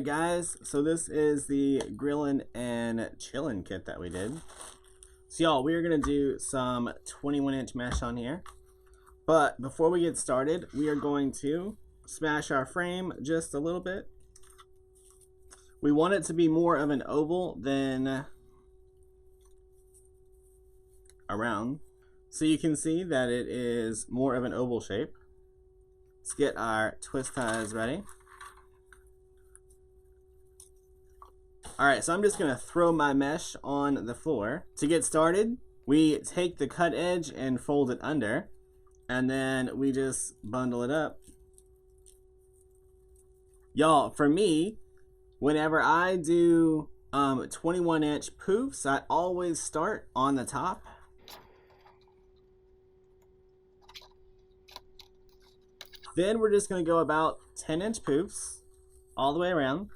Alright guys, so this is the Grillin and Chillin kit that we did. So y'all, we are going to do some 21-inch mesh on here. But before we get started, we are going to smash our frame just a little bit. We want it to be more of an oval than a round. So you can see that it is more of an oval shape. Let's get our twist ties ready. Alright, so I'm just going to throw my mesh on the floor. To get started, we take the cut edge and fold it under, and then we just bundle it up. Y'all, for me, whenever I do 21-inch poofs, I always start on the top. Then we're just going to go about 10-inch poofs all the way around.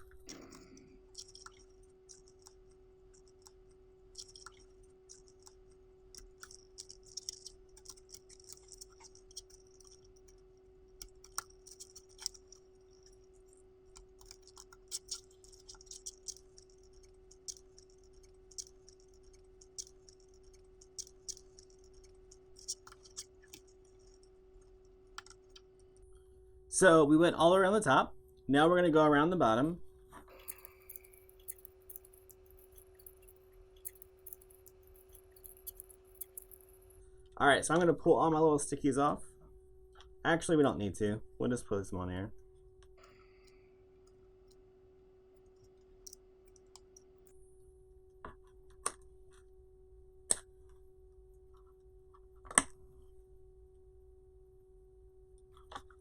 So we went all around the top. Now we're going to go around the bottom. Alright, so I'm going to pull all my little stickies off. Actually, we don't need to. We'll just put them on here.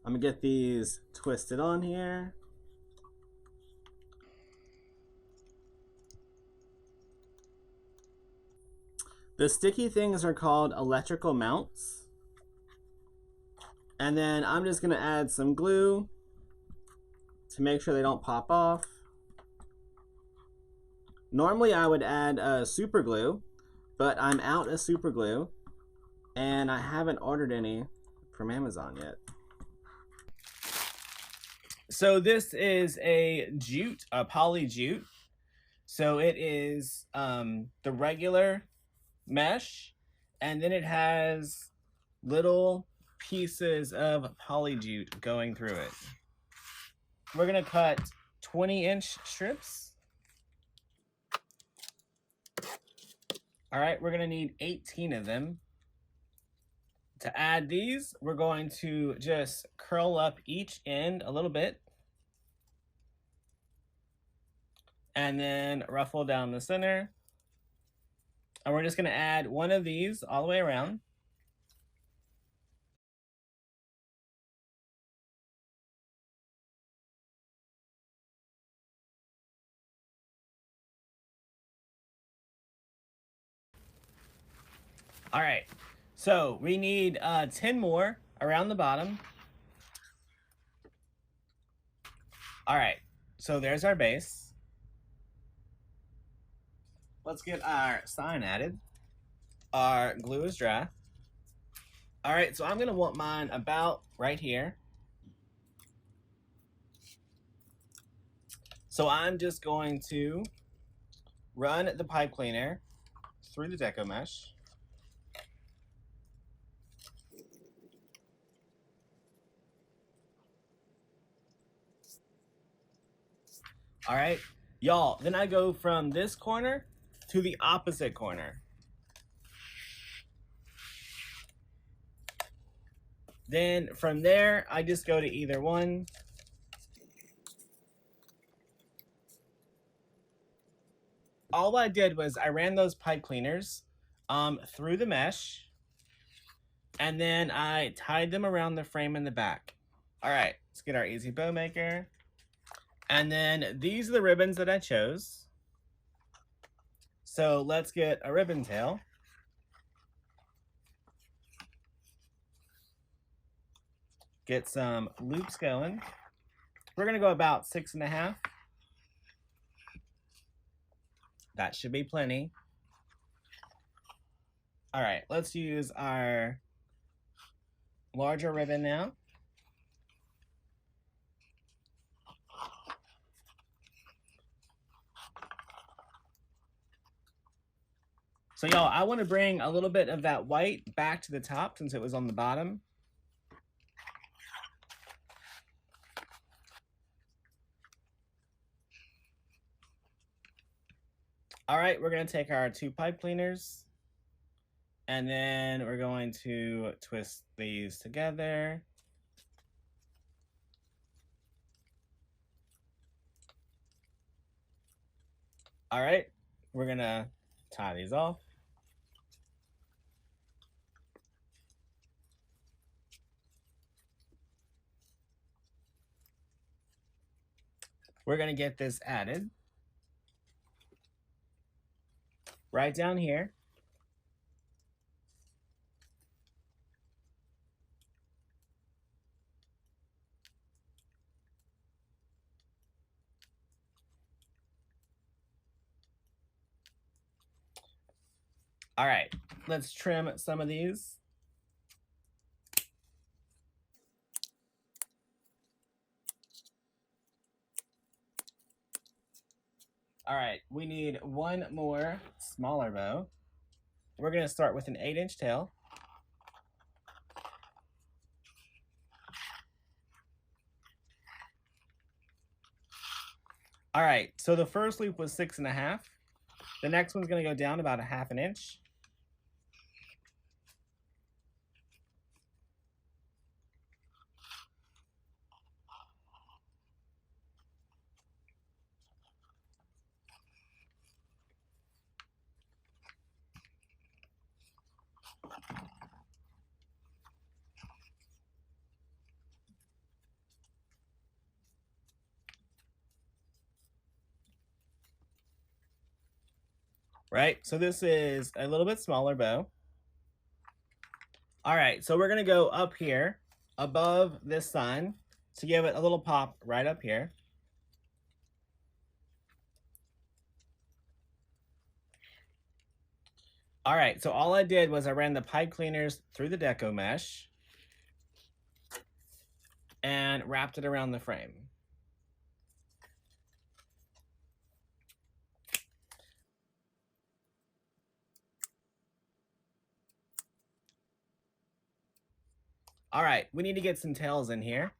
I'm going to get these twisted on here. The sticky things are called electrical mounts. And then I'm just going to add some glue to make sure they don't pop off. Normally I would add super glue, but I'm out of super glue and I haven't ordered any from Amazon yet. So this is a jute, a poly jute. So it is the regular mesh, and then it has little pieces of poly jute going through it. We're gonna cut 20-inch strips. All right, we're gonna need 18 of them. To add these, we're going to just curl up each end a little bit and then ruffle down the center. And we're just going to add one of these all the way around. All right, so we need 10 more around the bottom. All right, so there's our base. Let's get our sign added. Our glue is dry. All right, so I'm gonna want mine about right here. So I'm just going to run the pipe cleaner through the deco mesh. All right, y'all, then I go from this corner to the opposite corner. Then from there, I just go to either one. All I did was I ran those pipe cleaners through the mesh, and then I tied them around the frame in the back. All right, let's get our easy bow maker. And then these are the ribbons that I chose. So let's get a ribbon tail. Get some loops going. We're gonna go about 6.5. That should be plenty. All right, let's use our larger ribbon now. So y'all, I want to bring a little bit of that white back to the top since it was on the bottom. All right, we're going to take our 2 pipe cleaners and then we're going to twist these together. All right, we're going to tie these off. We're going to get this added right down here. All right, let's trim some of these. All right, we need one more smaller bow. We're going to start with an 8-inch tail. All right, so the first loop was 6.5. The next one's going to go down about 1/2 inch. Right, so this is a little bit smaller bow. All right, so we're going to go up here above this sign to give it a little pop right up here. All right, so all I did was I ran the pipe cleaners through the deco mesh and wrapped it around the frame. All right, we need to get some tails in here.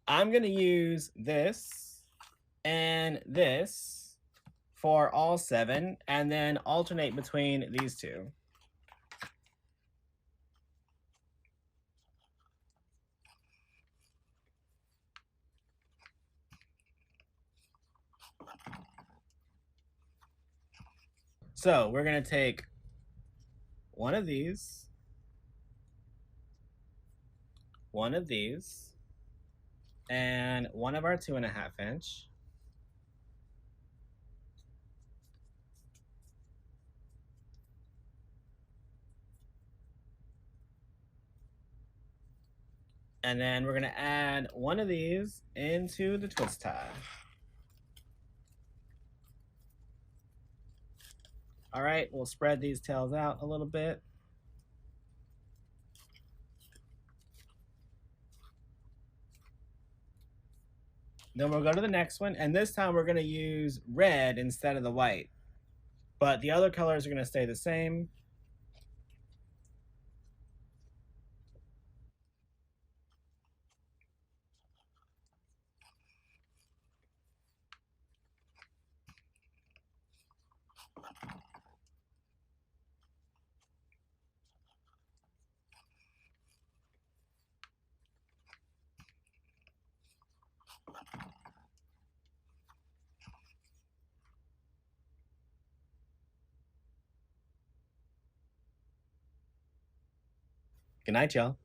I'm going to use this and this for all 7 and then alternate between these 2. So we're going to take one of these, one of these, and one of our 2.5 inch. And then we're going to add one of these into the twist tie. All right, we'll spread these tails out a little bit. Then we'll go to the next one, and this time we're going to use red instead of the white. But the other colors are going to stay the same. Good night, y'all.